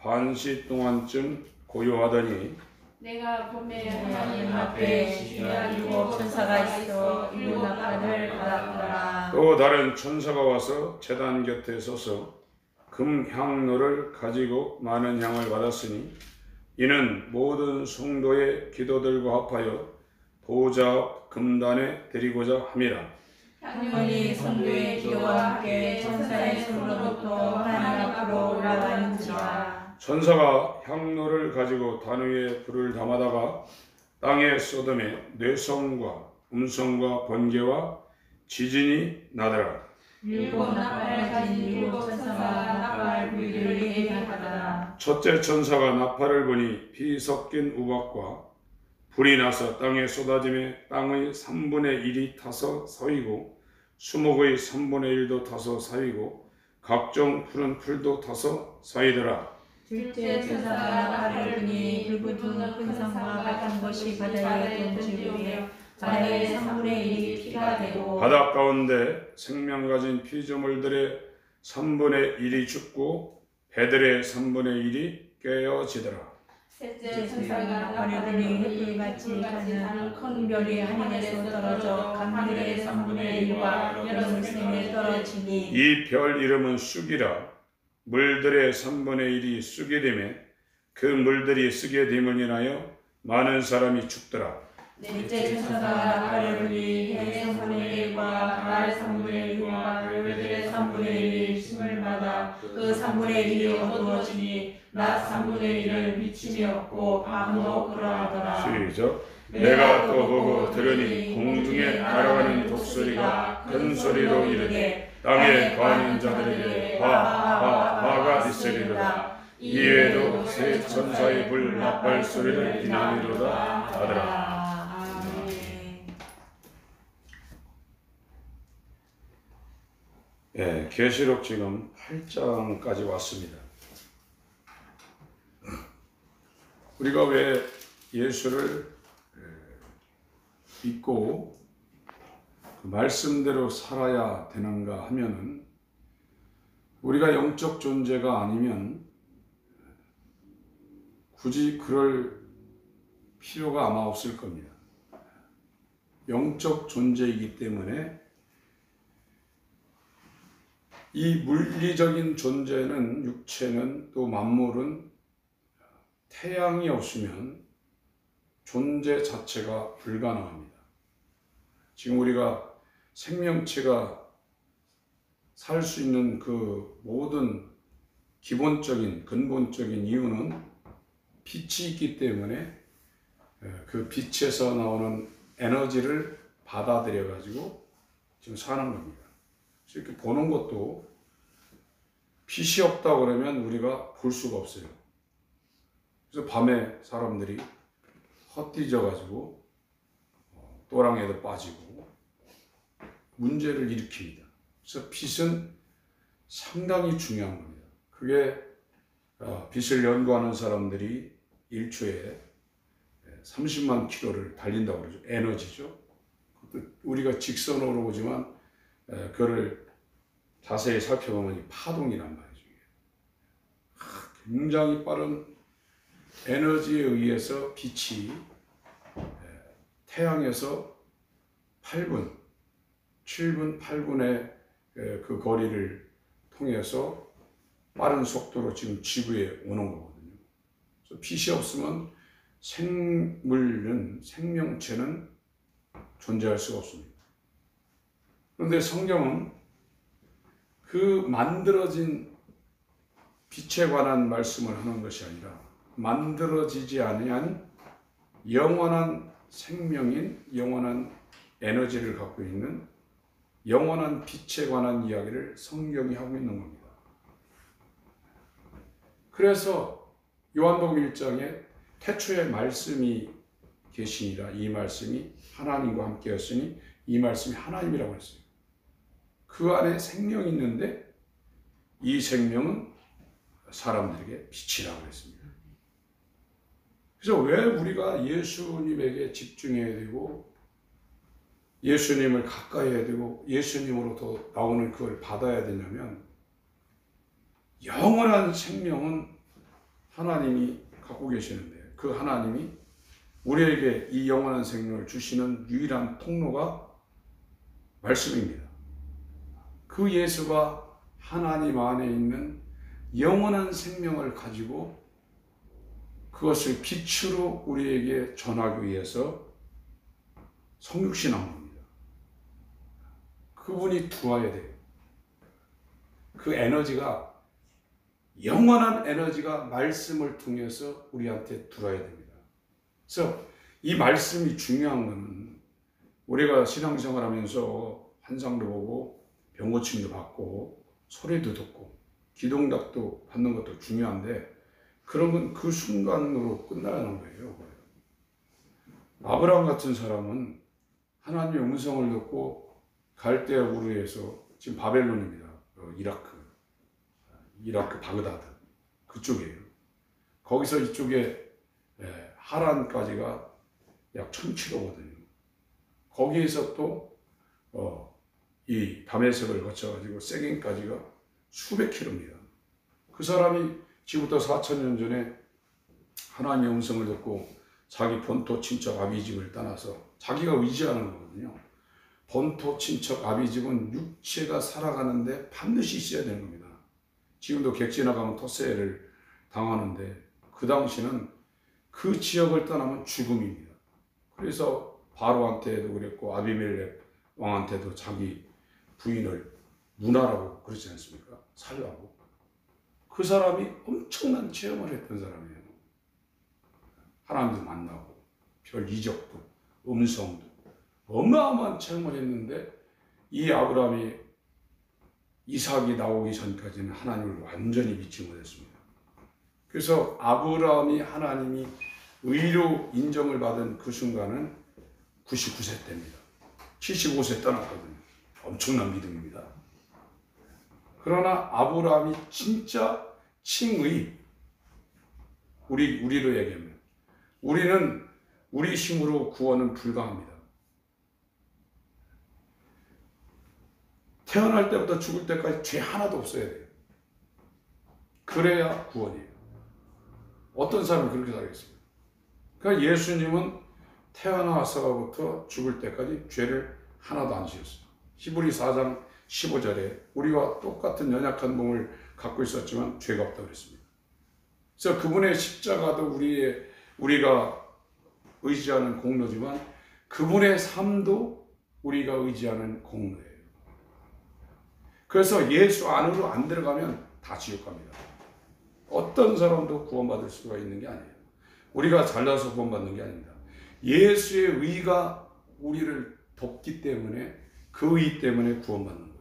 반시 동안쯤 고요하더니 내가 봄에 하나님 앞에 시주야 일곱 천사가 있어 일곱 나팔을 받았더라. 또 다른 천사가 와서 제단 곁에 서서 금향로를 가지고 많은 향을 받았으니 이는 모든 성도의 기도들과 합하여 보좌 앞 금단에 드리고자 함이라. 향연이 성도의 기도와 함께 천사의 손으로부터 하나님 앞으로 올라가는지라. 천사가 향로를 가지고 단 위에 불을 담아다가 땅에 쏟음에 뇌성과 음성과 번개와 지진이 나더라. 일곱 나팔 가진 일곱 천사가 나팔 불기를 예비하더라. 첫째 천사가 나팔을 부니 피 섞인 우박과 불이 나서 땅에 쏟아짐에 땅의 3분의 1이 타서 서이고 수목의 3분의 1도 타서 서이고 각종 푸른 풀도 타서 서이더라. 둘째 천사가 나팔을 부니 불붙은 큰 산과 같은 것이 바다에 던지며 바다의 3분의 1이 피가 되고 바다 가운데 생명 가진 피조물들의 3분의 1이 죽고 배들의 3분의 1이 깨어지더라. 셋째 천사가 나팔을 부니 햇불같이 가는 큰 별이 하늘에서 떨어져 강하늘의 3분의 1과 여러 물샘에 떨어지니 이 별 이름은 쑥이라. 물들의 3분의 1이 쑥이 되매 그 물들이 쓰게 됨을 인하여 많은 사람이 죽더라. 넷째 천사가 나팔을 부니 해의 3분의 1과 달 3분의 1과 별들의 3분의 1이 힘을 받아 그 3분의 1이 어두워지니 낮 3분의 1을 비침이 없고 밤도 그러하더라. 시작. 내가 또 보고 들으니 공중에 날아가는 독소리가 큰 소리로 이르되 땅에 거하는 자들에게 화가 있으리로다. 이외에도 세 천사의 불 나팔 소리를 비나리로다 하더라. 네, 계시록 지금 8장까지 왔습니다. 우리가 왜 예수를 믿고 그 말씀대로 살아야 되는가 하면은 우리가 영적 존재가 아니면 굳이 그럴 필요가 아마 없을 겁니다. 영적 존재이기 때문에 이 물리적인 존재는 육체는 또 만물은 태양이 없으면 존재 자체가 불가능합니다. 지금 우리가 생명체가 살 수 있는 그 모든 기본적인 근본적인 이유는 빛이 있기 때문에 그 빛에서 나오는 에너지를 받아들여 가지고 지금 사는 겁니다. 그래서 이렇게 보는 것도 빛이 없다 그러면 우리가 볼 수가 없어요. 그래서 밤에 사람들이 헛디져 가지고 또랑에도 빠지고 문제를 일으킵니다. 그래서 빛은 상당히 중요한 겁니다. 그게 빛을 연구하는 사람들이 1초에 30만 킬로를 달린다고 그러죠. 에너지죠. 우리가 직선으로 보지만 그거를 자세히 살펴보면 파동이란 말이죠. 굉장히 빠른 에너지에 의해서 빛이 태양에서 8분, 7분, 8분의 그 거리를 통해서 빠른 속도로 지금 지구에 오는 거거든요. 그래서 빛이 없으면 생명체는 존재할 수가 없습니다. 그런데 성경은 그 만들어진 빛에 관한 말씀을 하는 것이 아니라 만들어지지 아니한 영원한 생명인 영원한 에너지를 갖고 있는 영원한 빛에 관한 이야기를 성경이 하고 있는 겁니다. 그래서 요한복음 1장에 태초에 말씀이 계시니라 이 말씀이 하나님과 함께였으니 이 말씀이 하나님이라고 했어요. 그 안에 생명이 있는데 이 생명은 사람들에게 빛이라고 했습니다. 그래서 왜 우리가 예수님에게 집중해야 되고 예수님을 가까이 해야 되고 예수님으로부터 나오는 그걸 받아야 되냐면 영원한 생명은 하나님이 갖고 계시는데 그 하나님이 우리에게 이 영원한 생명을 주시는 유일한 통로가 말씀입니다. 그 예수가 하나님 안에 있는 영원한 생명을 가지고 그것을 빛으로 우리에게 전하기 위해서 성육신한 겁니다. 그분이 들어와야 돼요. 그 에너지가 영원한 에너지가 말씀을 통해서 우리한테 들어와야 됩니다. 그래서 이 말씀이 중요한 것은 우리가 신앙생활 하면서 환상도 보고 병고침도 받고 소리도 듣고 기도응답도 받는 것도 중요한데 그런 건 그 순간으로 끝나는 거예요. 아브라함 같은 사람은 하나님의 음성을 듣고 갈대아 우르에서 지금 바벨론입니다. 이라크 바그다드 그쪽이에요. 거기서 이쪽에 하란까지가 약 1000km거든요. 거기에서 또 이 다메섹을 거쳐가지고 세겐까지가 수백 킬로입니다. 그 사람이 지금부터 4000년 전에 하나님의 음성을 듣고 자기 본토 친척 아비집을 떠나서 자기가 의지하는 거거든요. 본토 친척 아비집은 육체가 살아가는데 반드시 있어야 되는 겁니다. 지금도 객지나가면 토세를 당하는데 그 당시는 그 지역을 떠나면 죽음입니다. 그래서 바로한테도 그랬고 아비멜렉 왕한테도 자기 부인을 문하라고 그러지 않습니까? 살라고. 그 사람이 엄청난 체험을 했던 사람이에요. 하나님도 만나고 별 이적도 음성도 어마어마한 체험을 했는데 이 아브라함이 이삭이 나오기 전까지는 하나님을 완전히 믿지 못했습니다. 그래서 아브라함이 하나님이 의로 인정을 받은 그 순간은 99세 때입니다. 75세 떠났거든요. 엄청난 믿음입니다. 그러나 아브라함이 진짜 칭의, 우리로 얘기하면 우리는 우리 힘으로 구원은 불가합니다. 태어날 때부터 죽을 때까지 죄 하나도 없어야 돼요. 그래야 구원이에요. 어떤 사람이 그렇게 살겠습니까? 그러니까 예수님은 태어나서부터 죽을 때까지 죄를 하나도 안 지었어요. 히브리 4장 15절에 우리와 똑같은 연약한 몸을 갖고 있었지만 죄가 없다고 그랬습니다. 그래서 그분의 십자가도 우리가 의지하는 공로지만 그분의 삶도 우리가 의지하는 공로예요. 그래서 예수 안으로 안 들어가면 다 지옥 갑니다. 어떤 사람도 구원받을 수가 있는 게 아니에요. 우리가 잘나서 구원받는 게 아닙니다. 예수의 의가 우리를 돕기 때문에 그 의 때문에 구원받는 거예요.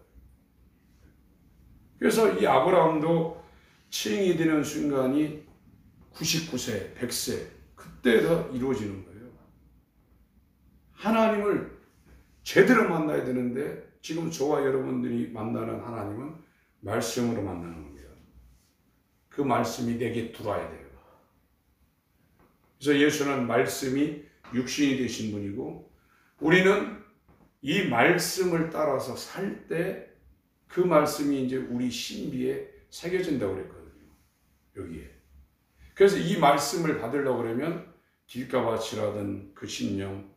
그래서 이 아브라함도 칭이 되는 순간이 99세, 100세 그때가 이루어지는 거예요. 하나님을 제대로 만나야 되는데 지금 저와 여러분들이 만나는 하나님은 말씀으로 만나는 겁니다. 그 말씀이 내게 들어와야 돼요. 그래서 예수는 말씀이 육신이 되신 분이고 우리는 이 말씀을 따라서 살 때 그 말씀이 이제 우리 신비에 새겨진다고 그랬거든요. 여기에. 그래서 이 말씀을 받으려고 그러면 길가밭이라든 그 심령,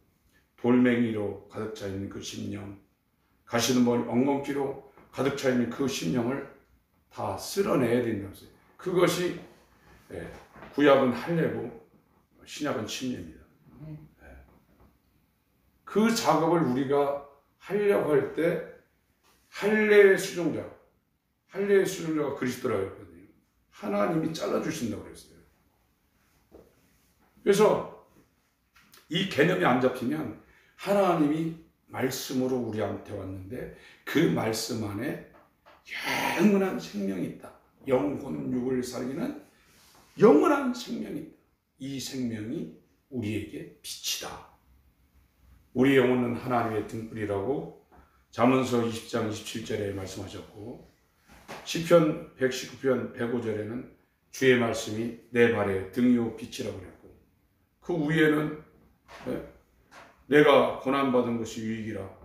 돌멩이로 가득 차 있는 그 심령, 가시덤불 엉겅퀴로 가득 차 있는 그 심령을 다 쓸어내야 된다고 했어요. 그것이 구약은 할례고 신약은 침례입니다. 그 작업을 우리가 하려고 할 때 할례의 수종자가 그리스도라고 했거든요. 하나님이 잘라주신다고 그랬어요. 그래서 이 개념이 안 잡히면 하나님이 말씀으로 우리한테 왔는데 그 말씀 안에 영원한 생명이 있다. 영혼 육을 살리는 영원한 생명이 있다. 이 생명이 우리에게 빛이다. 우리 영혼은 하나님의 등불이라고 잠언서 20장 27절에 말씀하셨고 시편 119편 105절에는 주의 말씀이 내 발의 등이요 빛이라고 그랬고 그 위에는 내가 고난받은 것이 유익이라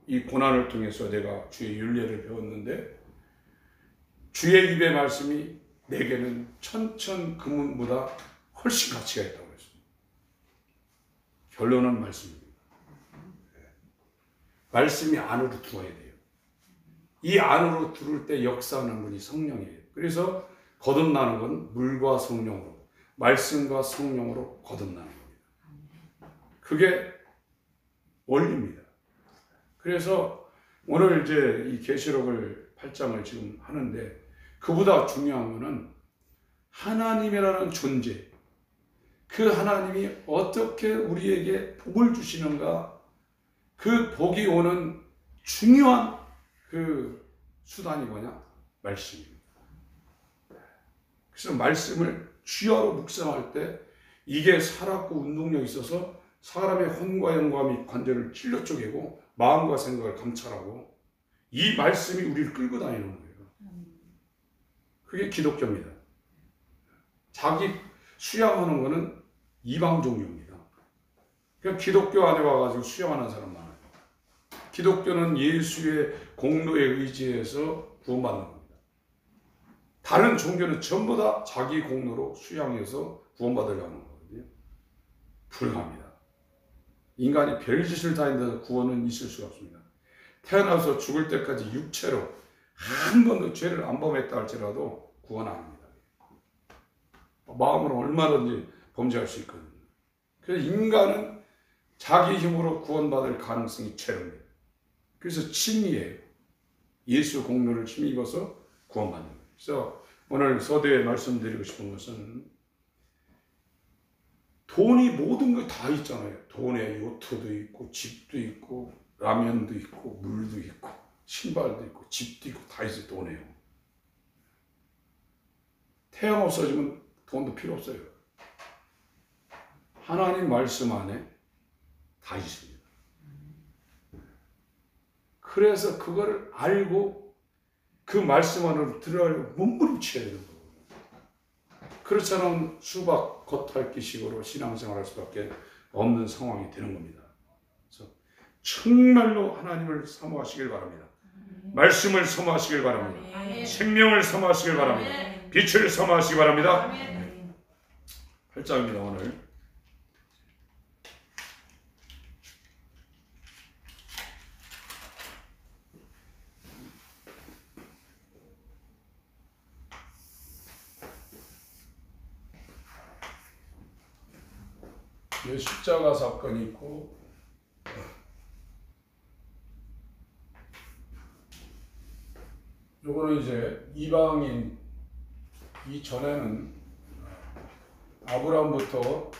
이 고난을 통해서 내가 주의 율례를 배웠는데 주의 입의 말씀이 내게는 천천 금은보다 훨씬 가치가 있다고 했습니다. 결론은 말씀입니다. 말씀이 안으로 들어야 돼요. 이 안으로 들어올 때 역사하는 분이 성령이에요. 그래서 거듭나는 건 물과 성령으로, 말씀과 성령으로 거듭나는 겁니다. 그게 원리입니다. 그래서 오늘 이제 이 계시록을 8장을 지금 하는데, 그보다 중요한 것은 하나님이라는 존재, 그 하나님이 어떻게 우리에게 복을 주시는가, 그 복이 오는 중요한 그 수단이 뭐냐? 말씀입니다. 그래서 말씀을 주야로 묵상할 때 이게 살았고 운동력이 있어서 사람의 혼과 영과 관절을 찔러 쪼개고 마음과 생각을 감찰하고 이 말씀이 우리를 끌고 다니는 거예요. 그게 기독교입니다. 자기 수양하는 거는 이방 종교입니다. 그러니까 기독교 안에 와가지고 수양하는 사람 많아요. 기독교는 예수의 공로에 의지해서 구원받는 겁니다. 다른 종교는 전부 다 자기 공로로 수양해서 구원받으려는 거거든요. 불가합니다. 인간이 별짓을 다 했는데 구원은 있을 수가 없습니다. 태어나서 죽을 때까지 육체로 한 번도 죄를 안 범했다 할지라도 구원 아닙니다. 마음으로 얼마든지 범죄할 수 있거든요. 그래서 인간은 자기 힘으로 구원받을 가능성이 제로입니다. 그래서 칭의예요. 예수 공로를 힘입어서 구원받는 거예요. 그래서 오늘 서두에 말씀드리고 싶은 것은 돈이 모든 거 다 있잖아요. 돈에 요트도 있고 집도 있고 라면도 있고 물도 있고 신발도 있고 집도 있고 다 있어요. 돈에요. 태양 없어지면 돈도 필요 없어요. 하나님 말씀 안에 다 있습니다. 그래서 그걸 알고 그 말씀 안으로 들어가려고 몸부림쳐야 되는 거예요. 그렇지 않으면 수박 겉핥기식으로 신앙생활할 수밖에 없는 상황이 되는 겁니다. 그래서 정말로 하나님을 사모하시길 바랍니다. 말씀을 사모하시길 바랍니다. 생명을 사모하시길 바랍니다. 빛을 사모하시기 바랍니다. 8장입니다. 오늘 십자가 사건이 있고 요거는 이제 이방인 이전에는 아브라함부터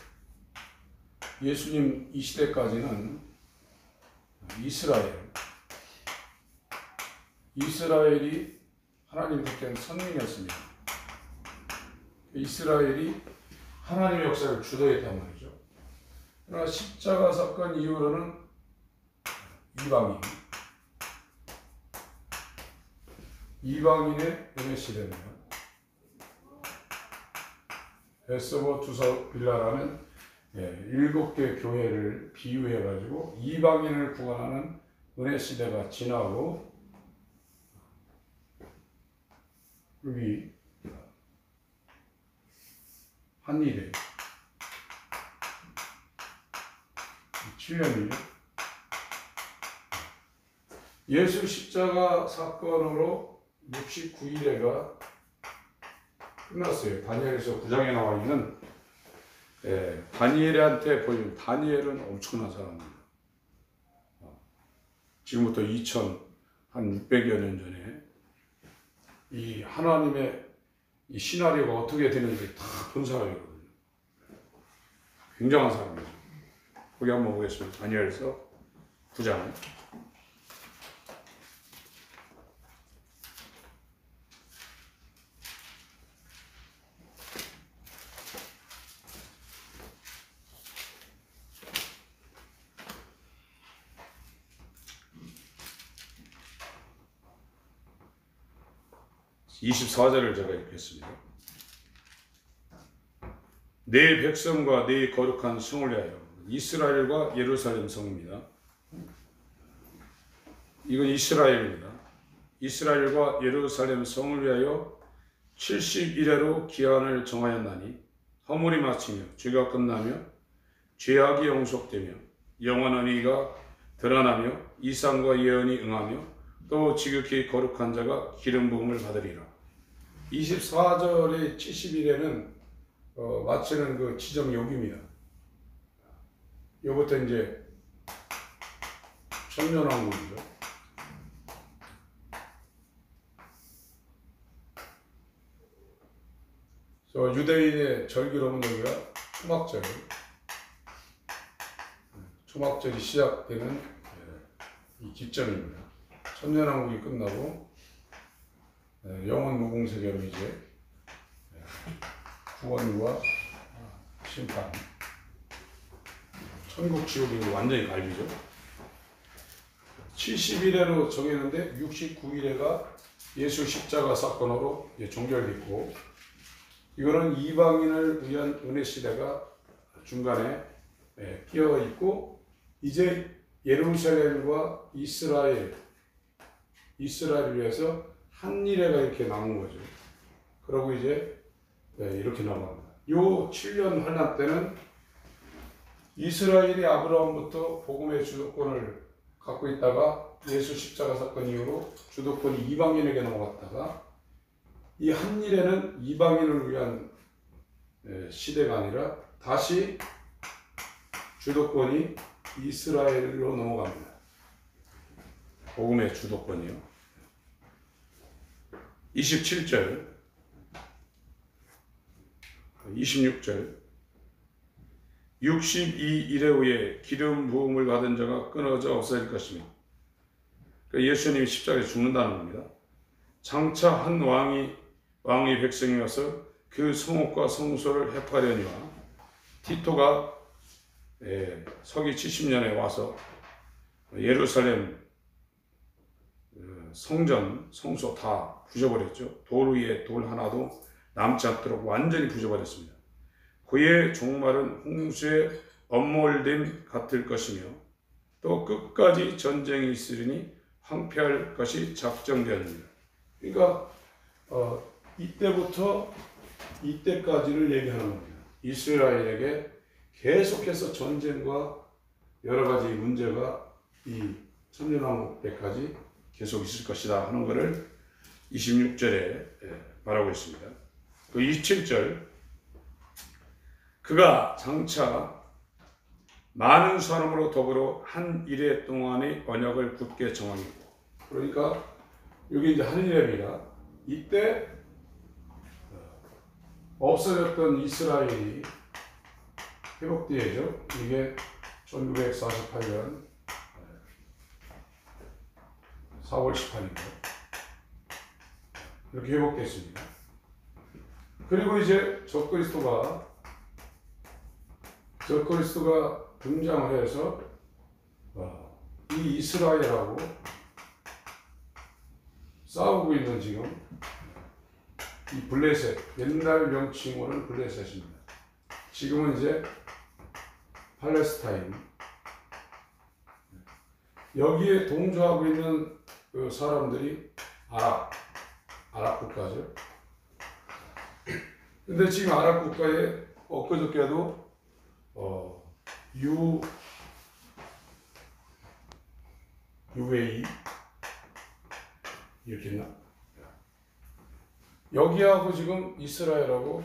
예수님 이 시대까지는 이스라엘이 하나님께는 선민이었습니다. 이스라엘이 하나님의 역사를 주도했단 말이죠. 그러나 십자가 사건 이후로는 이방인의 은혜 시대입니다. 에스더 두서 빌라라는 7개 교회를 비유해가지고 이방인을 구원하는 은혜 시대가 지나고 여기 한일에 7년이죠. 예수 십자가 사건으로 69일에가 끝났어요. 다니엘에서 9장에 나와 있는 다니엘한테 보여준 다니엘은 엄청난 사람입니다. 지금부터 2600여 년 전에 이 하나님의 이 시나리오가 어떻게 되는지 다 본 사람이거든요. 굉장한 사람이죠. 거기 한번 보겠습니다. 다니엘서 9장. (24절을) 제가 읽겠습니다. 내 백성과 내 거룩한 성을 위하여, 이스라엘과 예루살렘 성입니다. 이건 이스라엘입니다. 이스라엘과 예루살렘 성을 위하여 70일에로 기한을 정하였나니 허물이 마치며 죄가 끝나며 죄악이 영속되며 영원한 의가 드러나며 이상과 예언이 응하며 또 지극히 거룩한 자가 기름 부음을 받으리라. 24절의 70일에는 마치는 그 지정 여기입니다. 요부터 이제 천년왕국이죠. 유대인의 절기로는 여기가 초막절, 초막절이 시작되는 이 기점입니다. 천년왕국이 끝나고 영원 무궁세계로 이제 구원과 심판, 천국 지옥이 완전히 갈리죠. 70일에로 정했는데 69일에가 예수 십자가 사건으로 종결됐고, 이거는 이방인을 위한 은혜 시대가 중간에 끼어 있고, 이제 예루살렘과 이스라엘을 위해서 한 일회가 이렇게 나온 거죠. 그러고 이제 이렇게 넘어갑니다. 요 7년 환란 때는 이스라엘이 아브라함부터 복음의 주도권을 갖고 있다가 예수 십자가 사건 이후로 주도권이 이방인에게 넘어갔다가, 이 한 일에는 이방인을 위한 시대가 아니라 다시 주도권이 이스라엘로 넘어갑니다. 복음의 주도권이요. 27절, 26절 62일에 후에 기름 부음을 받은 자가 끊어져 없어질 것이며, 그러니까 예수님이 십자가에 죽는다는 겁니다. 장차 한 왕이 백성이 와서 그 성읍과 성소를 해파려니와, 티토가 서기 70년에 와서 예루살렘 성전, 성소 다 부셔버렸죠. 돌 위에 돌 하나도 남지 않도록 완전히 부셔버렸습니다. 그의 종말은 홍수의 엄몰됨 같을 것이며 또 끝까지 전쟁이 있으리니 황폐할 것이 작정되었습니다. 그러니까 이때부터 이때까지를 얘기하는 겁니다. 이스라엘에게 계속해서 전쟁과 여러 가지 문제가 이 천년왕국 때까지 계속 있을 것이다 하는 것을 26절에 말하고 있습니다. 그 27절, 그가 장차 많은 사람으로 더불어 한 일해 동안의 언약을 굳게 정하고, 그러니까 여기 이제 한 일해입니다. 이때 없어졌던 이스라엘이 회복되죠. 이게 1948년 4월 18일입니다. 이렇게 회복됐습니다. 그리고 이제 적그리스도가 등장을 해서 이 이스라엘하고 싸우고 있는 지금 이 블레셋, 옛날 명칭으로는 블레셋입니다. 지금은 이제 팔레스타인. 여기에 동조하고 있는 그 사람들이 아랍 국가죠. 근데 지금 아랍 국가에 엊그저께도 UAE 이렇게 있나? 여기하고 지금 이스라엘하고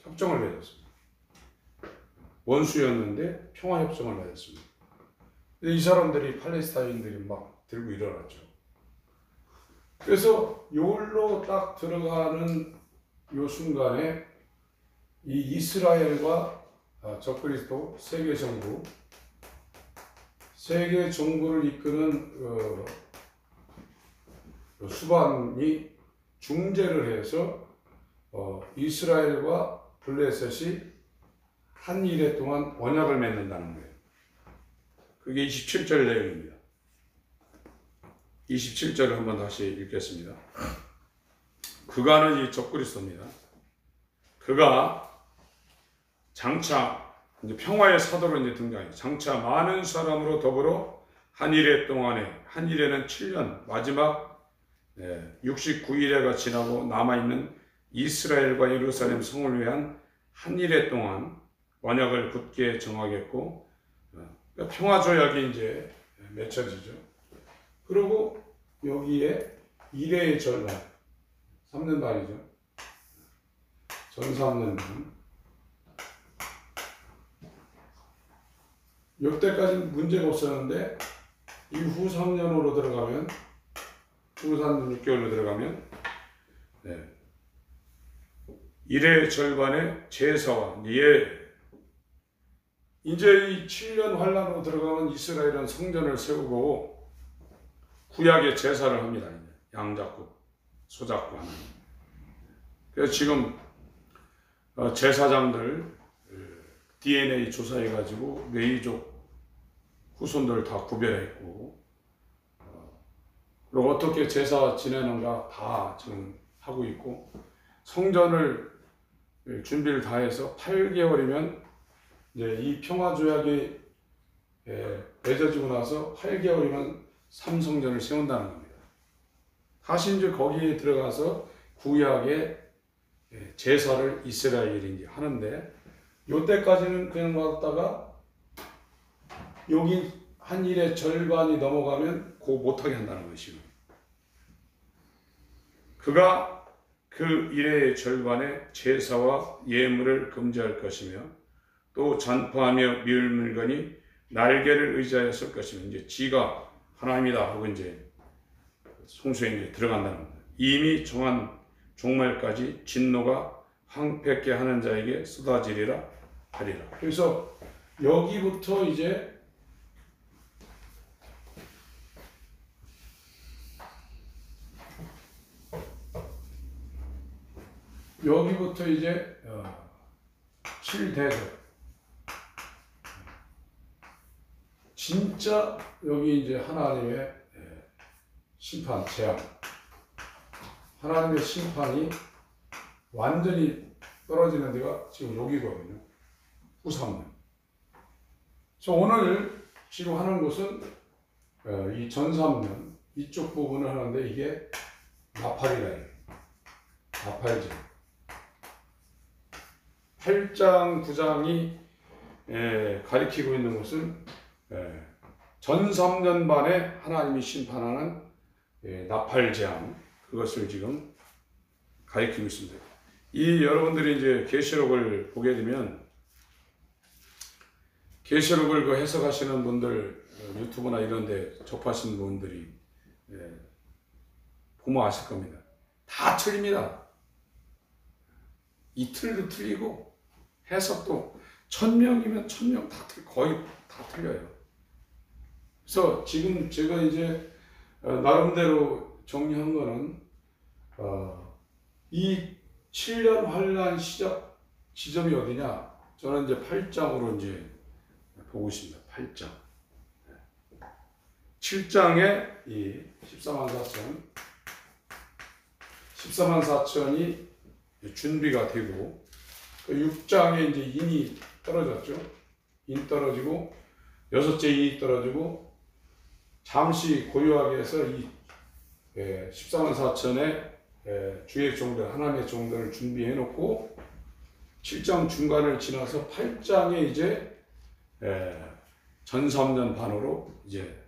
협정을 맺었습니다. 원수였는데 평화협정을 맺었습니다. 근데 이 사람들이, 팔레스타인들이 막 들고 일어났죠. 그래서 요울로 딱 들어가는 요 순간에 이 이스라엘과 적그리스도 세계 정부를 이끄는 수반이 중재를 해서 이스라엘과 블레셋이 한 일해 동안 언약을 맺는다는 거예요. 그게 27절 내용입니다. 27절을 한번 다시 읽겠습니다. 그가는 이 적그리스도입니다. 그가 장차 이제 평화의 사도로 이제 등장해요. 장차 많은 사람으로 더불어 한 일해 동안에, 한 일해는 7년, 마지막 69일에가 지나고 남아있는 이스라엘과 예루살렘 성을 위한 한 일해 동안 언약을 굳게 정하겠고 평화조약이 이제 맺혀지죠. 그리고 여기에 일해의 절반 3년 반이죠. 전사 3년 반. 이때까지는 문제가 없었는데 이후 3년으로 들어가면 후 3년 6개월로 들어가면 일의 절반의 제사와 이제 이 7년 환란으로 들어가면 이스라엘은 성전을 세우고 구약의 제사를 합니다. 양 잡고 소 잡고 하는. 그래서 지금 제사장들 DNA 조사해가지고 레이족 후손들 다 구별했고 그리고 어떻게 제사 지내는가 다 지금 하고 있고 성전을 준비를 다 해서 8개월이면 이제 이 평화조약이 맺어지고 나서 8개월이면 3성전을 세운다는 겁니다. 다시 이제 거기에 들어가서 구약의 제사를 이스라엘이 이제 하는데 요때까지는 그냥 놨다가 여기 한 일의 절반이 넘어가면 고 못하게 한다는 것이고 그가 그 일의 절반의 제사와 예물을 금지할 것이며 또 잔포하며 미울 물건이 날개를 의지하여 쓸 것이며 이제 지가 하나님이다 하고 이제 송수에 이제 들어간다는 겁니다. 이미 정한 종말까지 진노가 황폐케 하는 자에게 쏟아지리라 하리라. 그래서 여기부터 이제 이제 7대절 진짜 여기 이제 하나님의 심판, 재앙 하나님의 심판이 완전히 떨어지는 데가 지금 여기거든요. 후 3년. 그래서 오늘 지금 하는 것은 이 전 3년 이쪽 부분을 하는데 이게 나팔이라 나팔제 8장 9장이 가리키고 있는 것은 전 3년 반에 하나님이 심판하는 나팔재앙 그것을 지금 가리키고 있습니다. 이 여러분들이 이제 계시록을 보게 되면 계시록을 그 해석하시는 분들 유튜브나 이런 데 접하시는 분들이 보면 아실 겁니다. 다 틀립니다. 이틀도 틀리고 해석도 1000명이면 1000명 다 거의 다 틀려요. 그래서 지금 제가 이제 나름대로 정리한 거는 이 7년 환란 시작 지점이 어디냐? 저는 이제 8장으로 이제 보고 있습니다. 8장. 7장에 이 14만 4천이 준비가 되고 6장에 이제 인이 떨어졌죠. 인 떨어지고 여섯째 인이 떨어지고 잠시 고요하게 해서 이 14만 4천의 주의 종들 하나님의 종들을 준비해 놓고 7장 중간을 지나서 8장에 이제 전 3년 반으로 이제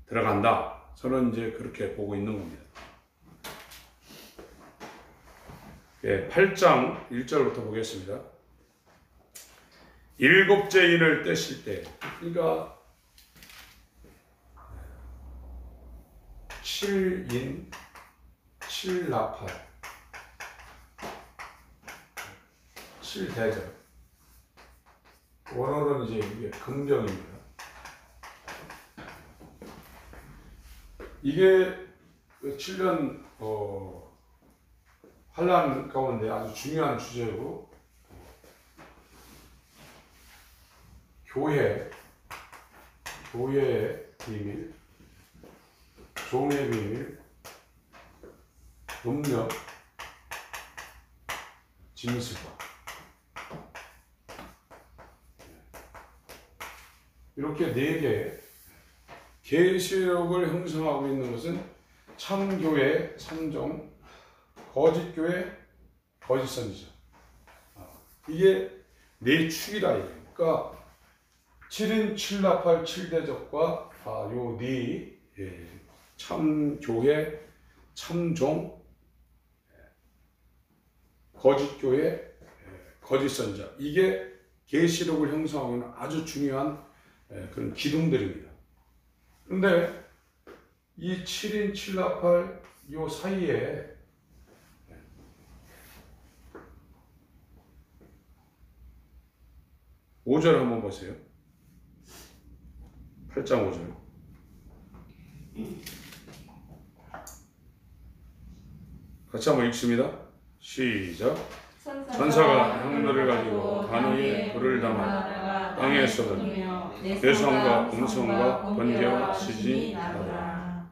들어간다. 저는 이제 그렇게 보고 있는 겁니다. 8장 1절부터 보겠습니다. 일곱째 인을 떼실 때, 그러니까 7인, 7나팔, 7대절. 원어는 이제 이게 긍정입니다. 이게 7년 환란 가운데 아주 중요한 주제고 교회의 비밀, 종의 비밀, 능력, 진수가 이렇게 4개 계시록을 형성하고 있는 것은 참교회, 참종, 거짓교회, 거짓 선지자. 이게 네 축이다 이거예요. 그러니까 7인 7나팔 7대적과 요네 참교회, 참종, 거짓교회, 거짓 선지자. 이게 계시록을 형성하고 있는 아주 중요한 그런 기둥들입니다. 그런데 이 7인 7나팔 요 사이에 5절 한번 보세요. 8장 5절. 같이 한번 읽습니다. 시작. 천사가 향로를 가지고 단위에 불을 담아 땅에 쏟으니 대성과 음성과 번개와 지진이 나더라.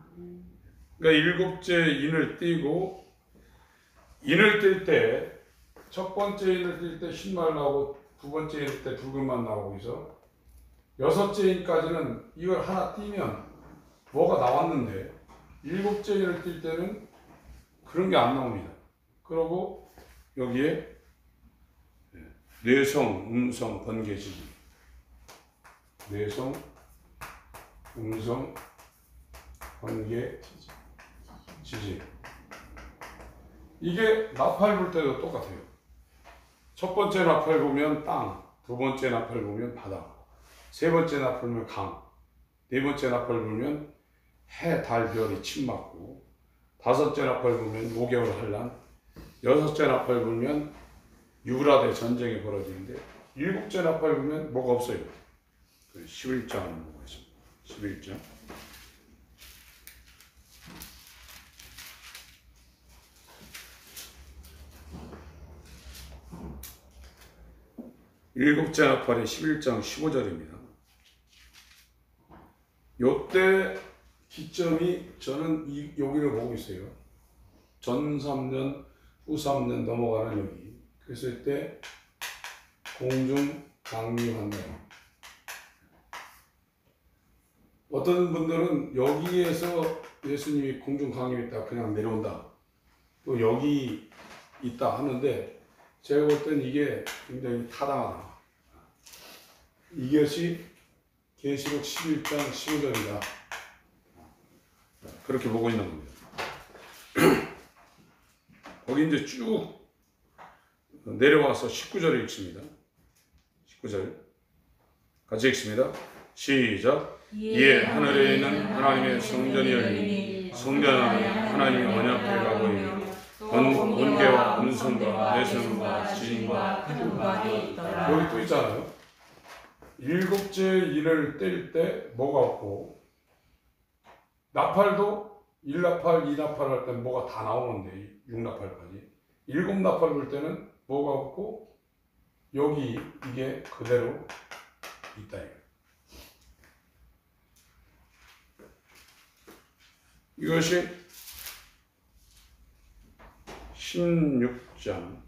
그러니까 일곱째 인을 띄고, 인을 뜰 때 첫 번째 인을 뜰 때 흰말 나오고 두 번째 인을 때 붉은만 나오고 있어. 여섯째 인까지는 이걸 하나 띄면 뭐가 나왔는데 일곱째 인을 뜰 때는 그런 게 안 나옵니다. 그러고 여기에 뇌성, 음성, 번개, 지진. 뇌성, 음성, 번개, 지진. 이게 나팔 불 때도 똑같아요. 첫 번째 나팔 보면 땅, 두 번째 나팔 보면 바다, 세 번째 나팔 보면 강, 네 번째 나팔 보면 해, 달, 별이 침맞고, 다섯째 나팔 보면 5개월 한란, 여섯째 나팔 보면 유브라데 전쟁이 벌어지는데, 일곱째 나팔 보면 뭐가 없어요. 11장 보고 있습니다. 11장. 일곱째 나팔이 11장 15절입니다. 요때 기점이 저는 여기를 보고 있어요. 전 3년, 후 3년 넘어가는 여기. 그래서 이때 공중 강림한다. 어떤 분들은 여기에서 예수님이 공중 강림했다 그냥 내려온다. 또 여기 있다 하는데 제가 볼 땐 이게 굉장히 타당하다. 이것이 계시록 11장 15절이다. 그렇게 보고 있는 겁니다. 거기 이제 쭉 내려와서 19절을 읽습니다. 19절 같이 읽습니다. 시작. 이에 하늘에 있는 하나님의 성전이 열리니 성전 안에 하나님의 언약궤가 보이니 번개와 음성과 내성과 지진과 큰 바람이 있더라. 여기 또 있잖아요. 일곱째 인을 뗄 때 뭐가 없고, 나팔도 1나팔, 2나팔 할 때 뭐가 다 나오는데 6나팔까지. 7나팔 불 때는 뭐가 없고 여기 이게 그대로 있다. 이것이 16장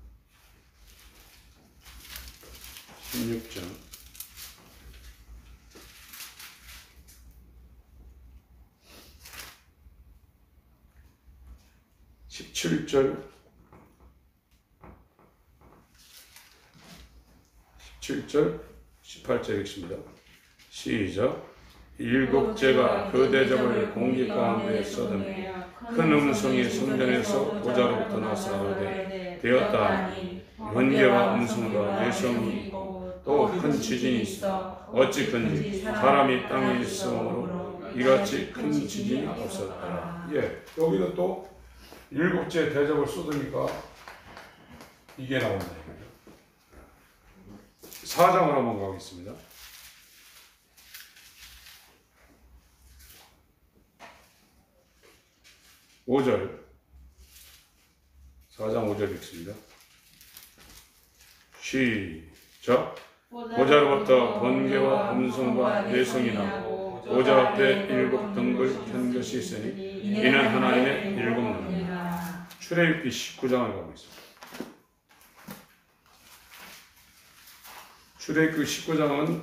17절 18절 읽습니다. 시작. 일곱째가 그 대접을 공기 가운데 쏟으니 큰 음성이 성전에서 보좌로부터 나서 가로되 되었다 하니 번개와 음성과 내성이 있고 또 큰 지진이 있어 어찌 큰지 사람이 땅에 있으므로 이같이 큰 지진이 없었더라. 예, 여기는 또 일곱째 대접을 쏟으니까 이게 나온다. 4장으로 한번 가겠습니다. 5절 4장 5절 읽습니다. 시작. 보좌로부터 번개와 음성과 내성이 나고 보좌 앞에 7 등불 켠 것이 있으니 이는 하나님의 7 눈이라. 출애굽기 19장을 가고 있습니다. 출애굽기 19장은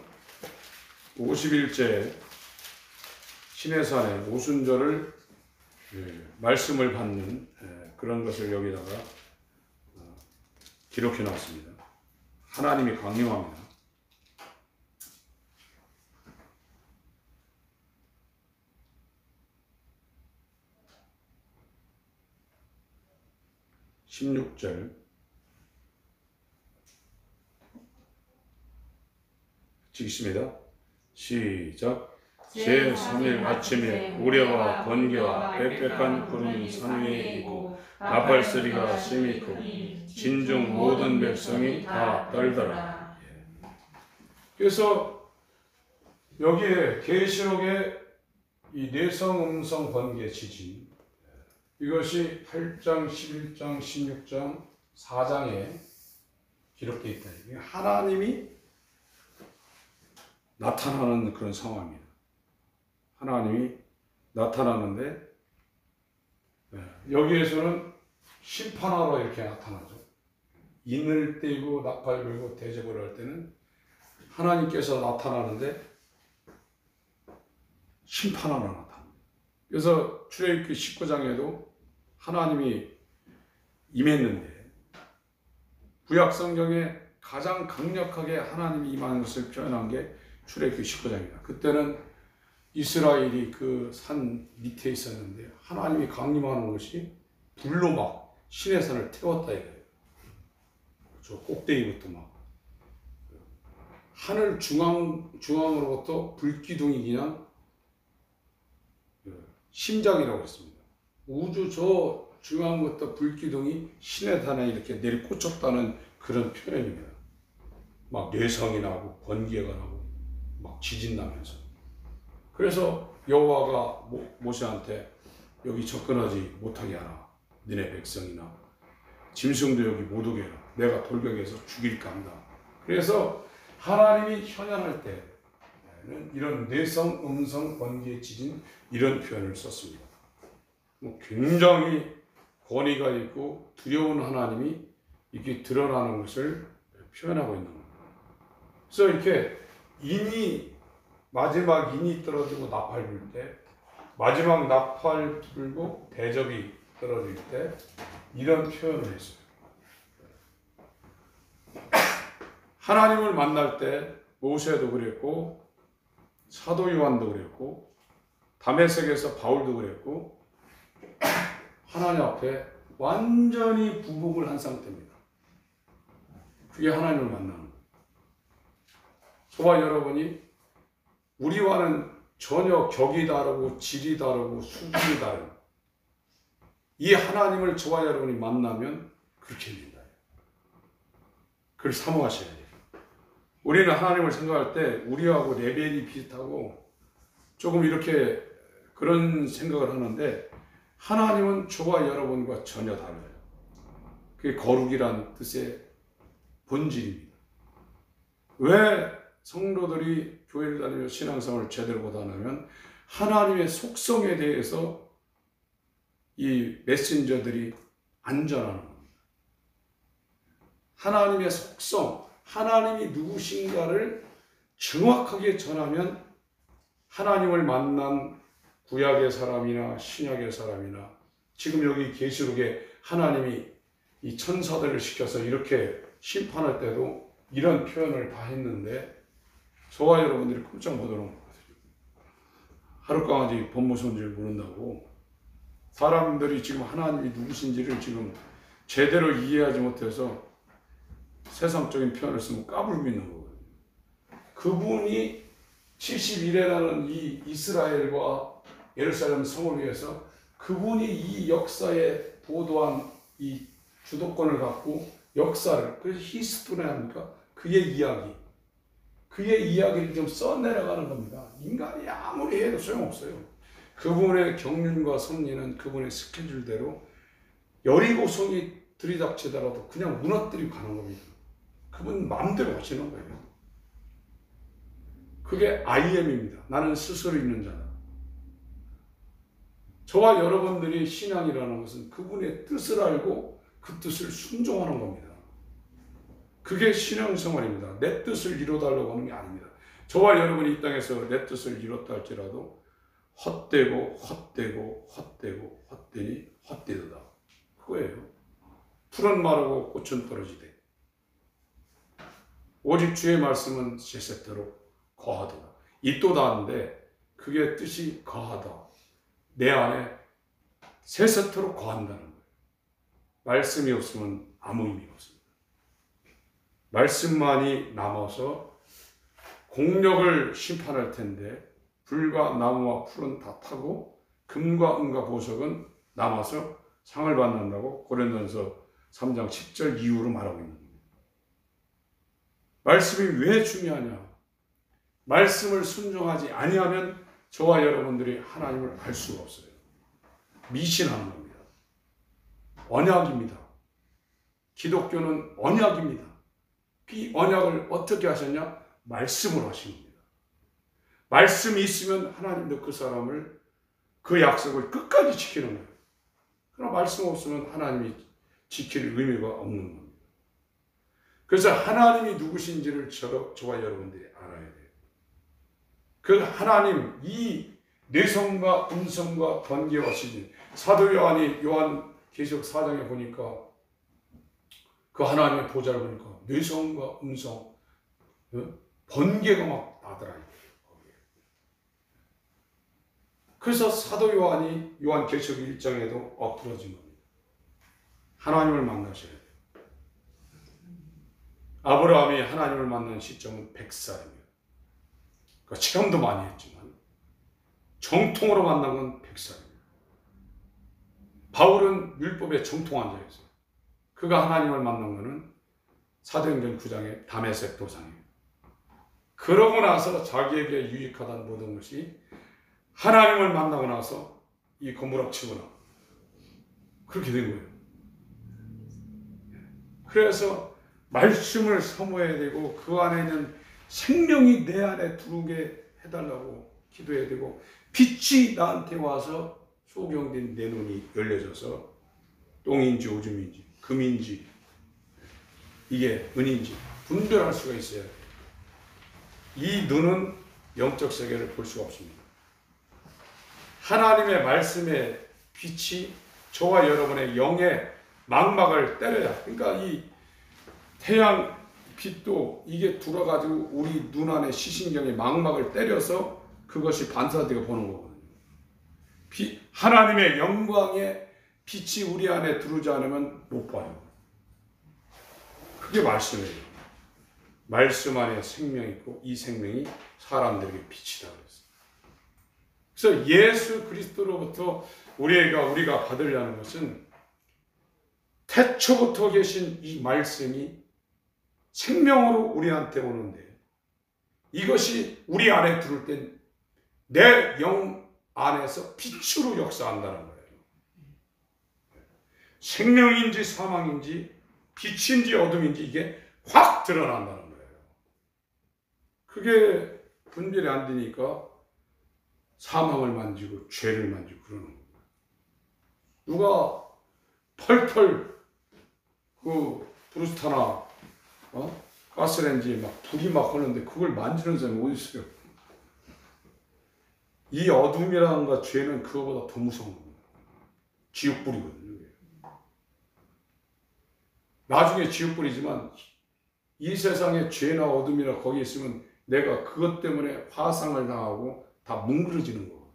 50일째 시내산에 오순절을 말씀을 받는 그런 것을 여기다가 기록해 놨습니다. 하나님이 강림합니다. (16절) 읽겠습니다. 시작. 제3일 아침에 우레와 번개와 빽빽한 구름이 산 위에 있고 나팔소리가 심히 크고 진중 모든 백성이 다 떨더라. 그래서 여기에 계시록의 이 내성 음성 번개 지진, 이것이 8장, 11장, 16장, 4장에 기록되어 있다. 하나님이 나타나는 그런 상황입니다. 하나님이 나타나는데 여기에서는 심판하러 이렇게 나타나죠. 인을 떼고 나팔 불고 대접을 할 때는 하나님께서 나타나는데 심판하러 나타납니다. 그래서 출애굽기 19장에도 하나님이 임했는데 구약 성경에 가장 강력하게 하나님이 임하는 것을 표현한 게 출애굽기 19장입니다. 그때는 이스라엘이 그 산 밑에 있었는데 하나님이 강림하는 것이 불로 막 시내 산을 태웠다 이거예요. 저 꼭대기부터 막 하늘 중앙으로부터 불기둥이 그냥 심장이라고 했습니다. 우주 저 중앙부터 불기둥이 시내 산에 이렇게 내리꽂혔다는 그런 표현입니다. 막 뇌성이 나고 번개가 나고 막 지진 나면서. 그래서 여호와가 모세한테 여기 접근하지 못하게 하라. 너네 백성이나 짐승도 여기 못 오게 해라. 내가 돌격해서 죽일까 한다. 그래서 하나님이 현현할 때는 이런 내성, 음성, 번개, 지진 이런 표현을 썼습니다. 굉장히 권위가 있고 두려운 하나님이 이렇게 드러나는 것을 표현하고 있는 겁니다. 그래서 이렇게 마지막 인이 떨어지고 나팔 불 때, 마지막 나팔 불고 대접이 떨어질 때 이런 표현을 했어요. 하나님을 만날 때 모세도 그랬고 사도 요한도 그랬고 다메섹에서 바울도 그랬고 하나님 앞에 완전히 부복을 한 상태입니다. 그게 하나님을 만나는 거예요. 저와 여러분이 우리와는 전혀 격이 다르고 질이 다르고 수준이 다른 이 하나님을 저와 여러분이 만나면 그렇게 된다. 그걸 사모하셔야 돼요. 우리는 하나님을 생각할 때 우리하고 레벨이 비슷하고 조금 이렇게 그런 생각을 하는데 하나님은 저와 여러분과 전혀 달라요. 그게 거룩이란 뜻의 본질입니다. 왜 성도들이 교회를 다니며 신앙생활을 제대로 못하냐면 하나님의 속성에 대해서 이 메신저들이 안 전하는 겁니다. 하나님의 속성, 하나님이 누구신가를 정확하게 전하면 하나님을 만난 구약의 사람이나 신약의 사람이나 지금 여기 계시록에 하나님이 이 천사들을 시켜서 이렇게 심판할 때도 이런 표현을 다 했는데 저와 여러분들이 꼼짝 못하는 거거든요. 하룻강아지 법무선지를 모른다고 사람들이 지금 하나님이 누구신지를 지금 제대로 이해하지 못해서 세상적인 표현을 쓰면 까불고 있는 거거든요. 그분이 70일에라는 이 이스라엘과 예루살렘 성을 위해서 그분이 이 역사에 보도한 이 주도권을 갖고 역사를, 그래서 히스토리 합니까? 그의 이야기. 그의 이야기를 좀 써내려가는 겁니다. 인간이 아무리 해도 소용없어요. 그분의 경륜과 섭리는 그분의 스케줄대로 여리고성이 들이닥치더라도 그냥 무너뜨리고 가는 겁니다. 그분 마음대로 하시는 거예요. 그게 I am입니다. 나는 스스로 있는 자다. 저와 여러분들이 신앙이라는 것은 그분의 뜻을 알고 그 뜻을 순종하는 겁니다. 그게 신앙생활입니다. 내 뜻을 이뤄달라고 하는 게 아닙니다. 저와 여러분이 이 땅에서 내 뜻을 이뤘다 할지라도 헛되고 헛되니 헛되도다. 그거예요. 풀은 마르고 꽃은 떨어지되 오직 주의 말씀은 세세토록 거하도다. 이 또 다른데 그게 뜻이 거하다. 내 안에 세세토록 거한다는 거예요. 말씀이 없으면 아무 의미가 없습니다. 말씀만이 남아서 공력을 심판할 텐데 불과 나무와 풀은 다 타고 금과 은과 보석은 남아서 상을 받는다고 고린도전서 3장 10절 이후로 말하고 있는 겁니다. 말씀이 왜 중요하냐? 말씀을 순종하지 아니하면 저와 여러분들이 하나님을 알 수가 없어요. 미신하는 겁니다. 언약입니다. 기독교는 언약입니다. 이 언약을 어떻게 하셨냐? 말씀으로 하신 겁니다. 말씀이 있으면 하나님도 그 사람을 그 약속을 끝까지 지키는 거예요. 그러나 말씀 없으면 하나님이 지킬 의미가 없는 겁니다. 그래서 하나님이 누구신지를 저와 여러분들이 알아야 돼요. 그 하나님, 이 뇌성과 음성과 번개와 시진, 사도 요한이 요한계시록 4장에 보니까 그 하나님의 보좌를 보니까 뇌성과 음성, 번개가 막 나더라. 그래서 사도 요한이 요한계시록 1장에도 엎드러진 겁니다. 하나님을 만나셔야 돼요. 아브라함이 하나님을 만난 시점은 100살입니다. 그러니까 체험도 많이 했지만 정통으로 만난 건 100살입니다. 바울은 율법에 정통한 자였어요. 그가 하나님을 만난 것은 사도행전 9장의 다메섹 도상이에요. 그러고 나서 자기에게 유익하다는 모든 것이 하나님을 만나고 나서 이 거무락치거나 그렇게 된 거예요. 그래서 말씀을 사모해야 되고 그 안에 있는 생명이 내 안에 들어오게 해달라고 기도해야 되고 빛이 나한테 와서 소경된 내 눈이 열려져서 똥인지 오줌인지 금인지 이게 은인지 분별할 수가 있어야 돼요. 이 눈은 영적 세계를 볼 수가 없습니다. 하나님의 말씀의 빛이 저와 여러분의 영의 망막을 때려야, 그러니까 이 태양 빛도 이게 돌아가지고 우리 눈 안에 시신경의 망막을 때려서 그것이 반사되고 보는 거거든요. 하나님의 영광의 빛이 우리 안에 들어오지 않으면 못 봐요. 그게 말씀이에요. 말씀 안에 생명이 있고 이 생명이 사람들에게 빛이다 그랬어요. 그래서 예수 그리스도로부터 우리가 받으려는 것은 태초부터 계신 이 말씀이 생명으로 우리한테 오는데 이것이 우리 안에 들어올 땐 내 영 안에서 빛으로 역사한다는 거예요. 생명인지 사망인지 빛인지 어둠인지 이게 확 드러난다는 거예요. 그게 분별이 안 되니까 사망을 만지고 죄를 만지고 그러는 겁니다. 누가 펄펄 그 브루스타나 가스레인지에 막 불이 막 하는데 그걸 만지는 사람이 어디 있어요? 이 어둠이라는 죄는 그거보다 더 무서운 겁니다. 지옥불이거든요. 나중에 지옥불이지만 이 세상에 죄나 어둠이나 거기 있으면 내가 그것 때문에 화상을 당하고 다 뭉그러지는 거거든요.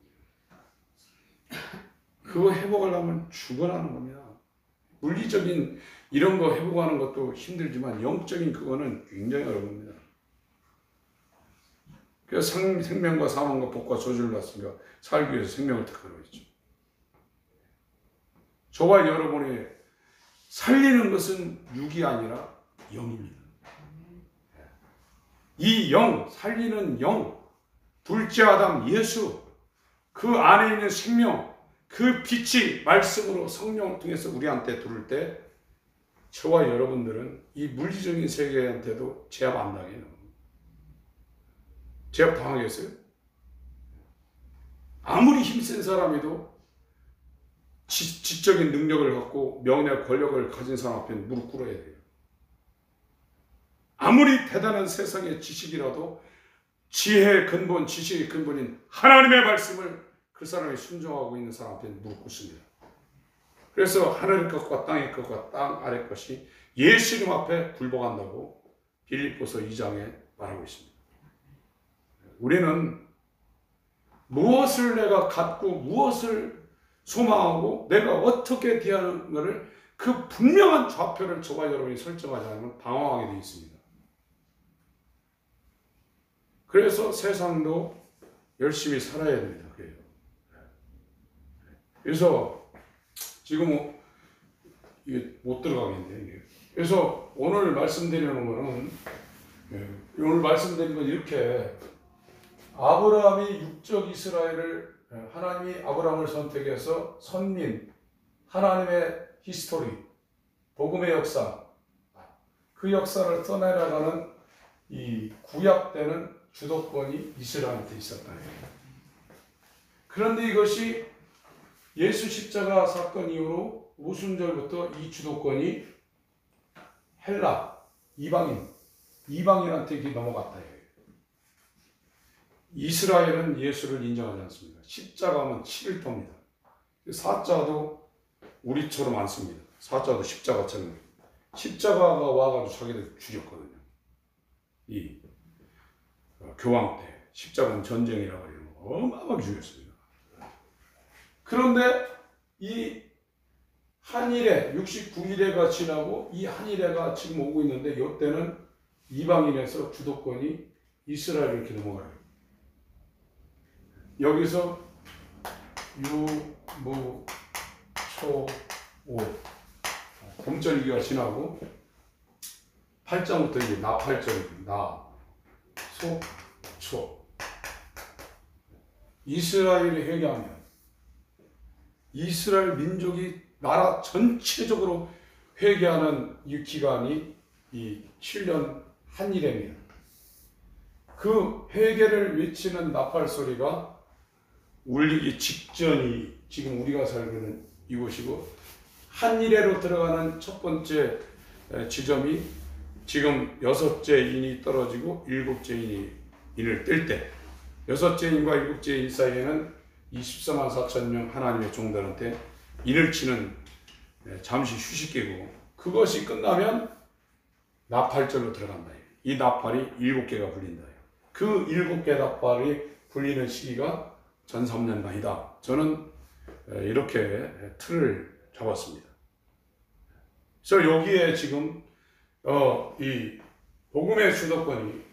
그거 회복하려면 죽어나는 겁니다. 물리적인 이런 거 회복하는 것도 힘들지만 영적인 그거는 굉장히 어렵습니다. 그래서 생명과 사망과 복과 저주를 받으니까 살기 위해서 생명을 택하라고 했죠. 저와 여러분이 살리는 것은 육이 아니라 영입니다. 이 영, 살리는 영, 둘째 아담 예수, 그 안에 있는 생명, 그 빛이 말씀으로 성령을 통해서 우리한테 들어올 때 저와 여러분들은 이 물리적인 세계한테도 제압 안 당해요. 제압 당하겠어요? 아무리 힘센 사람이도 지적인 능력을 갖고 명예 권력을 가진 사람 앞에 무릎 꿇어야 돼요. 아무리 대단한 세상의 지식이라도 지혜의 근본, 지식의 근본인 하나님의 말씀을 그 사람이 순종하고 있는 사람 앞에 무릎 꿇습니다. 그래서 하늘의 것과 땅의 것과 땅 아래 것이 예수님 앞에 굴복한다고 빌립보서 2장에 말하고 있습니다. 우리는 무엇을 내가 갖고 무엇을 소망하고 내가 어떻게 대하는 것을 그 분명한 좌표를 저와 여러분이 설정하지 않으면 방황하게 되어 있습니다. 그래서 세상도 열심히 살아야 됩니다. 그래요. 그래서 지금 이게 못 들어가겠네요. 그래서 오늘 말씀드리는 거는 오늘 말씀드린 건 이렇게 아브라함이 육적 이스라엘을 하나님이 아브라함을 선택해서 선민 하나님의 히스토리 복음의 역사 그 역사를 떠내려가는 이 구약 때는 주도권이 이스라엘한테 있었다. 그런데 이것이 예수 십자가 사건 이후로 오순절부터 이 주도권이 헬라 이방인한테 넘어갔다. 이스라엘은 예수를 인정하지 않습니다. 십자가는 7일터입니다. 사자도 우리처럼 안 씁니다. 사자도 십자가처럼. 십자가가 와가지고 자기들 죽였거든요. 이 교황 때 십자가는 전쟁이라고 해요. 어마어마하게 죽였습니다. 그런데 이 한일에 69일에가 지나고 이 한일에가 지금 오고 있는데 이때는 이방인에서 주도권이 이스라엘 이렇게 넘어가요. 여기서 유, 무, 초, 오 봄절기가 지나고 8장부터 이제 나팔절기 나, 소, 초 이스라엘이 회개하면 이스라엘 민족이 나라 전체적으로 회개하는 이 기간이 이 7년 한일입니다. 그 회개를 외치는 나팔 소리가 울리기 직전이 지금 우리가 살고 있는 이곳이고 한일에로 들어가는 첫 번째 지점이 지금 6째 인이 떨어지고 7째 인을 뜰 때 6째 인과 7째 인 사이에는 24만 4천 명 하나님의 종들한테 인을 치는 잠시 휴식기고 그것이 끝나면 나팔절로 들어간다. 이 나팔이 7개가 불린다. 그 7개 나팔이 불리는 시기가 전 3년간이다. 저는 이렇게 틀을 잡았습니다. 그래서 여기에 지금 이 복음의 주도권이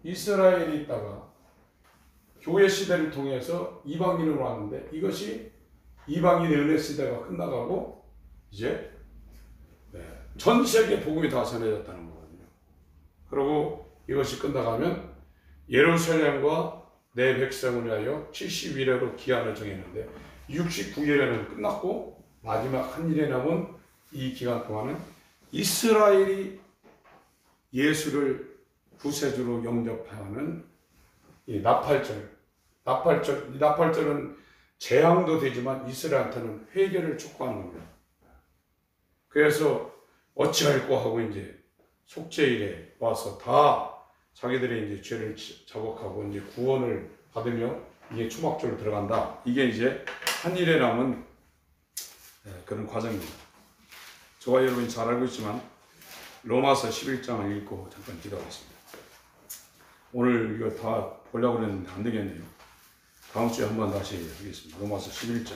이스라엘이 있다가 교회 시대를 통해서 이방인으로 왔는데 이것이 이방인의 은혜 시대가 끝나가고 이제 전 세계 복음이 다 전해졌다는 거거든요. 그리고 이것이 끝나가면 예루살렘과 내 백성을 위하여 70일에로 기한을 정했는데 69일에는 끝났고 마지막 한일에 남은 이 기간 동안은 이스라엘이 예수를 구세주로 영접하는 이 나팔절은 재앙도 되지만 이스라엘한테는 회개를 촉구하는 겁니다. 그래서 어찌할꼬 하고 이제 속죄일에 와서 다 자기들의 이제 죄를 자복하고 이제 구원을 받으며 이게 초막절로 들어간다. 이게 이제 한일에 남은 그런 과정입니다. 저와 여러분이 잘 알고 있지만 로마서 11장을 읽고 잠깐 기도하겠습니다. 오늘 이거 다 보려고 했는데 안 되겠네요. 다음 주에 한번 다시 하겠습니다. 로마서 11장.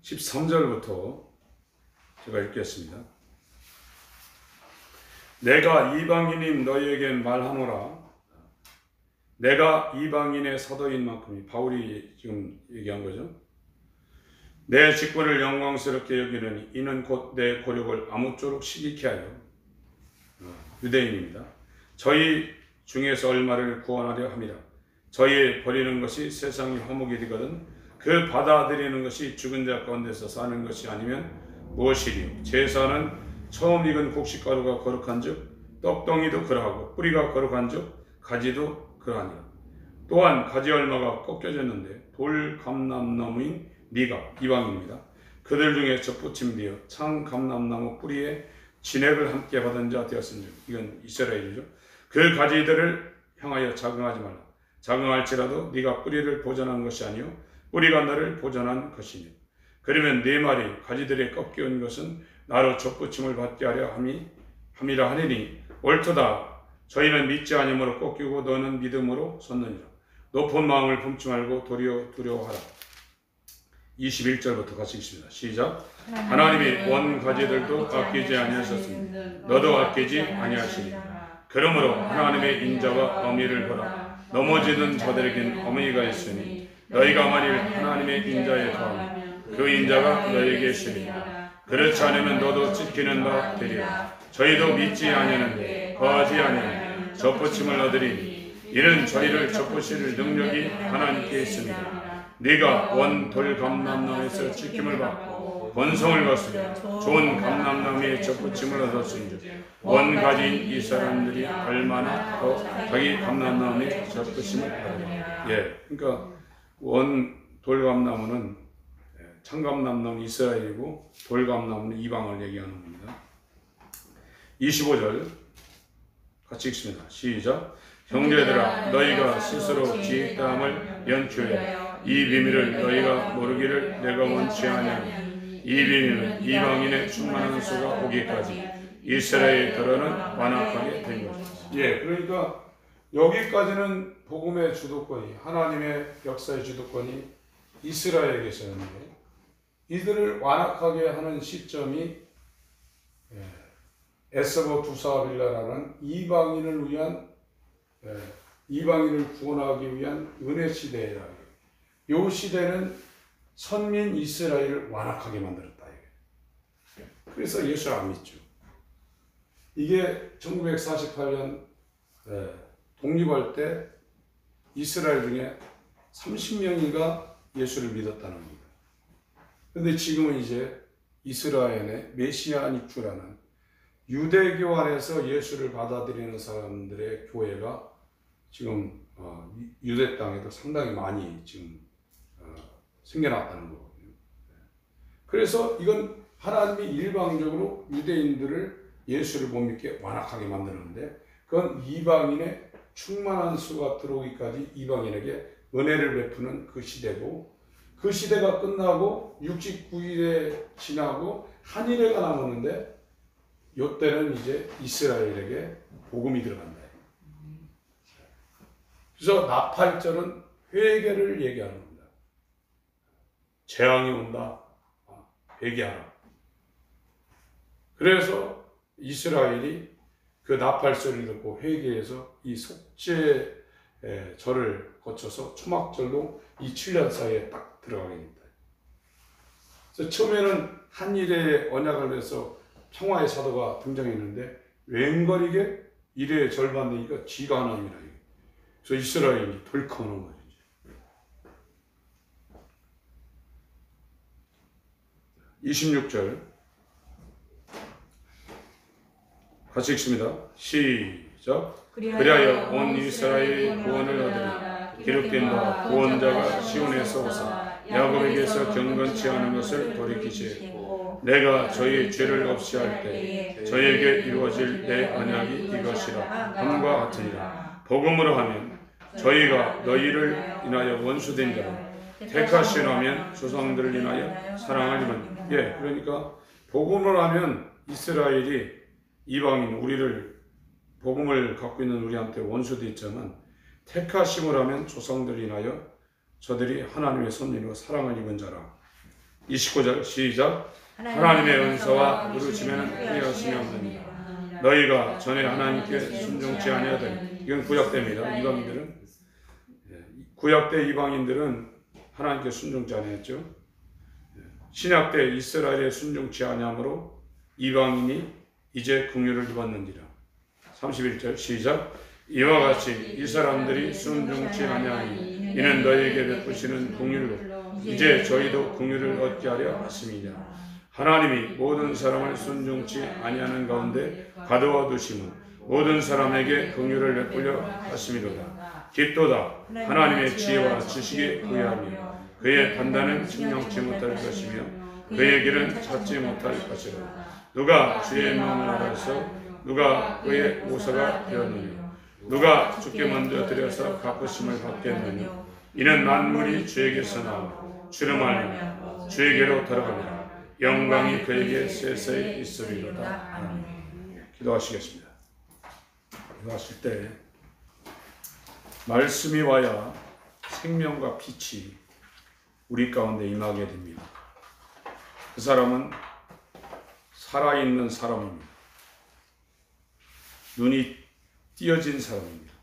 13절부터 제가 읽겠습니다. 내가 이방인인 너희에게 말하노라. 내가 이방인의 사도인 만큼이 바울이 지금 얘기한 거죠. 내 직분을 영광스럽게 여기느니 이는 곧 내 고력을 아무쪼록 시기케 하여 유대인입니다. 저희 중에서 얼마를 구원하려 합니다. 저희 버리는 것이 세상의 화목이 되거든 그 받아들이는 것이 죽은 자 가운데서 사는 것이 아니면 무엇이리요. 제사는 처음 익은 곡식가루가 거룩한 즉 떡덩이도 그러하고 뿌리가 거룩한 즉 가지도 그러하니라. 또한 가지 얼마가 꺾여졌는데 돌감람나무인 네가 이방입니다. 그들 중에 접붙임되어 창 감람나무 뿌리에 진액을 함께 받은 자 되었은즉 이건 이스라엘이죠. 그 가지들을 향하여 자긍하지 말라. 자긍할지라도 네가 뿌리를 보존한 것이 아니요 뿌리가 너를 보존한 것이니 그러면 네 마리 가지들에 꺾여온 것은 나로 접붙임을 받게 하려 함이라 하니니 옳도다. 저희는 믿지 아니므로 꺾이고 너는 믿음으로 섰느니라. 높은 마음을 품지 말고 도리어 두려워하라. 21절부터 같이 읽습니다. 시작. 하나님이 원 가지들도 아끼지 아니하셨으니 너도 아끼지 아니하시니 그러므로 하나님의 인자와 어미를 보라. 넘어지는 자들에겐 어미가 있으니 너희가 만일 하나님의 인자에 거하면 그 인자가 너희에게 있으리라. 그렇지 않으면 너도 찢기는 바 되리라. 저희도 믿지 아니하는데 거하지 아니하면 접붙임을 얻으리니 이는 저희를 접붙일 능력이 하나님께 있습니다. 네가 원 돌감람나무에서 지킴을 받고 번성을 거스려 좋은 감람나무에 접붙임을 얻었은즉 원 가지인 이 사람들이 얼마나 더 자기 감람나무에 접붙임을 받으리라. 예, 그러니까 원 돌감나무는 참감람나무는 이스라엘이고 돌감나무는 이방을 얘기하는 겁니다. 25절 같이 읽습니다. 시작. 형제들아 너희가 스스로 지혜함을 연추해 이 비밀을 너희가 모르기를 내가 원치 아니하니 이 비밀은 이방인의 충만한 수가 오기까지 이스라엘의 더러는 완악하게 된 것입니다. 예, 그러니까 여기까지는 복음의 주도권이 하나님의 역사의 주도권이 이스라엘에게 있었는데 이들을 완악하게 하는 시점이 에스보 두사빌라라는 이방인을 위한 이방인을 구원하기 위한 은혜 시대라. 이 시대는 선민 이스라엘을 완악하게 만들었다. 그래서 예수를 안 믿죠. 이게 1948년 독립할 때 이스라엘 중에 30명이가 예수를 믿었다는 겁니다. 그런데 지금은 이제 이스라엘의 메시아닉주라는 유대교 안에서 예수를 받아들이는 사람들의 교회가 지금 유대 땅에도 상당히 많이 지금 생겨났다는 거거든요. 그래서 이건 하나님이 일방적으로 유대인들을 예수를 못 믿게 완악하게 만드는데 그건 이방인의 충만한 수가 들어오기까지 이방인에게 은혜를 베푸는 그 시대고 그 시대가 끝나고 69일에 지나고 한일회가 남았는데 이때는 이제 이스라엘에게 복음이 들어간다. 그래서 나팔절은 회개를 얘기하는 겁니다. 재앙이 온다. 회개하라. 그래서 이스라엘이 그 나팔 소리를 듣고 회개해서 이 속죄 절을 거쳐서 초막절로 이 7년 사이에 딱 들어가게 됩니다. 그래서 처음에는 한일의 언약을 해서 평화의 사도가 등장했는데 웬걸이게 일의 절반 되니까 지가 하나님이라. 그래서 이스라엘이 돌커는 거죠. 26절 같이 읽습니다. 시작. 그리하여 온 이스라엘이 구원을 얻으리. 기록된 바 구원자가 시온에서 오사 야곱에게서 경건치 않은 것을 돌이키시고 내가 저희 죄를 없이 할 때 저에게 이루어질 내 언약이 이것이라 함과 같으니라. 복음으로 하면 저희가 너희를 인하여 원수된 자로 택하시려 하면 조상들을 인하여 사랑을 입은. 예, 그러니까 복음을 하면 이스라엘이 이방인 우리를 복음을 갖고 있는 우리한테 원수도 있지만 택하심을 하면 조상들을 인하여 저들이 하나님의 섭리로 사랑을 입은 자라. 29절 시작. 하나님의 은사와 부르심에는 후회하심이 없느니라. 너희가 전에 하나님께 순종치 아니하더니 이건 구약때입니다. 이방인들은 구약때 이방인들은 하나님께 순종치 아니했죠. 신약때 이스라엘에 순종치 아니함으로 이방인이 이제 긍휼을 입었는지라. 31절 시작. 이와 같이 이 사람들이 순종치 아니하니 이는 너희에게 베푸시는 긍휼로 이제 저희도 긍휼을 얻게 하려 하심이냐. 하나님이 모든 사람을 순종치 아니하는 가운데 가두어 두심은 모든 사람에게 긍휼을 베푸려 하심이로다. 깊도다. 하나님의 지혜와 지식이 구애하며 그의 판단은 측량치 못할 것이며 그의 길은 찾지 못할 것이라. 누가 주의 마음을 알아서 누가 그의 모사가 되었느냐. 누가 주께 먼저 드려서 갚으심을 받겠느냐. 이는 만물이 주에게서 나오고 주를 알며 주에게로 들어가리라. 영광이 그에게 세세히 있으리로다. 아멘. 기도하시겠습니다. 기도하실 때 말씀이 와야 생명과 빛이 우리 가운데 임하게 됩니다. 그 사람은 살아있는 사람입니다. 눈이 띄어진 사람입니다.